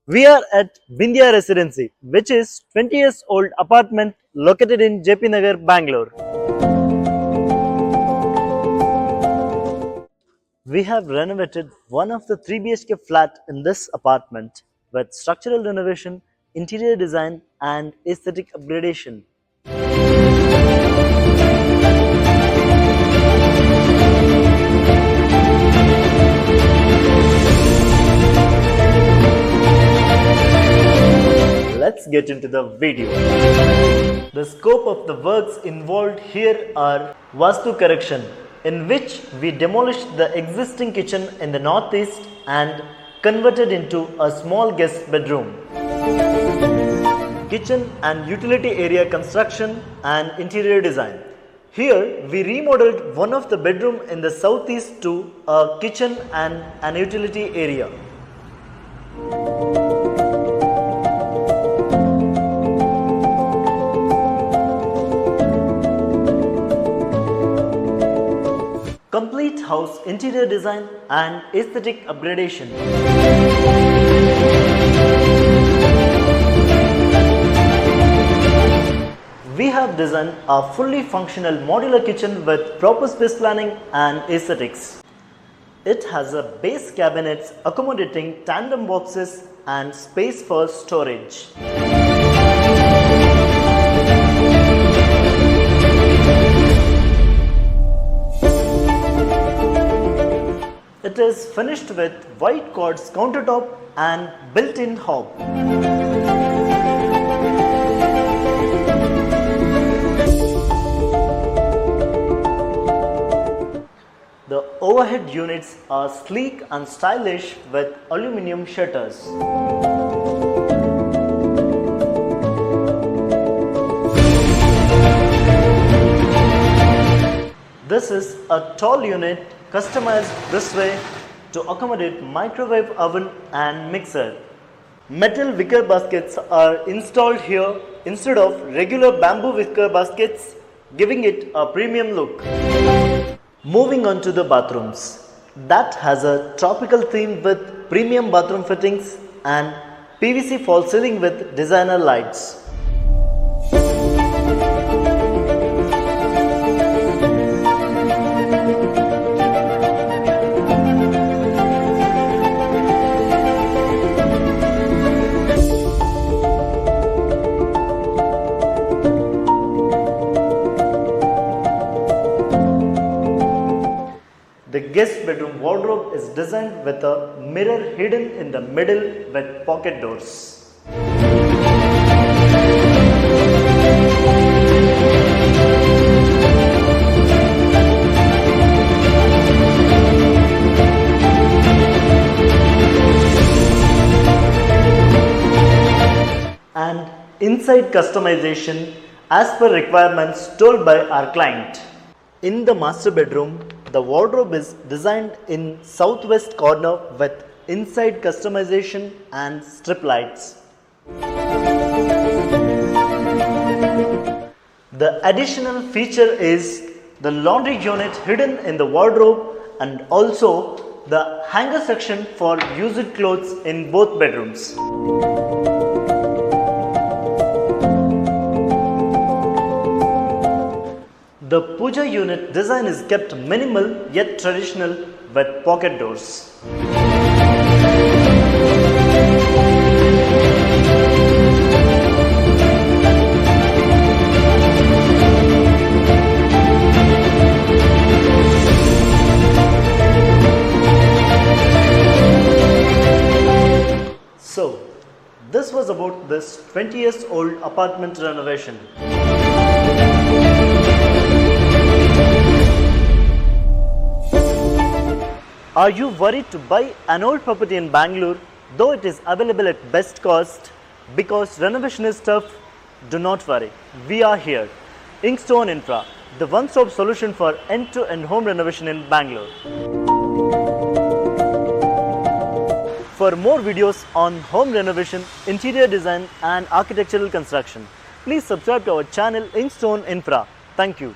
We are at Bindiyaresidency, which is 20 years old apartment located in JP Nagar, Bangalore. We have renovated one of the 3 BHK flat in this apartment with structural renovation, interior design and aesthetic upgradation. Let's get into the video. The scope of the works involved here are Vastu Correction, in which we demolished the existing kitchen in the northeast and converted into a small guest bedroom. Kitchen and utility area construction and interior design. Here we remodeled one of the bedroom in the southeast to a kitchen and an utility area. Complete house interior design and aesthetic upgradation. We have designed a fully functional modular kitchen with proper space planning and aesthetics. It has a base cabinets accommodating tandem boxes and space for storage. It is finished with white quartz countertop and built-in hob. The overhead units are sleek and stylish with aluminum shutters. This is a tall unit customized this way to accommodate microwave oven and mixer. Metal wicker baskets are installed here instead of regular bamboo wicker baskets, giving it a premium look. Moving on to the bathrooms. That has a tropical theme with premium bathroom fittings and PVC false ceiling with designer lights. The guest bedroom wardrobe is designed with a mirror hidden in the middle with pocket doors. And inside customization as per requirements told by our client. In the master bedroom, the wardrobe is designed in southwest corner with inside customization and strip lights. The additional feature is the laundry unit hidden in the wardrobe and also the hanger section for used clothes in both bedrooms. The puja unit design is kept minimal yet traditional with pocket doors. So, this was about this 20 years old apartment renovation. Are you worried to buy an old property in Bangalore, though it is available at best cost? Because renovation is tough? Do not worry, we are here. Inkstone Infra, the one-stop solution for end-to-end home renovation in Bangalore. For more videos on home renovation, interior design and architectural construction, please subscribe to our channel Inkstone Infra. Thank you.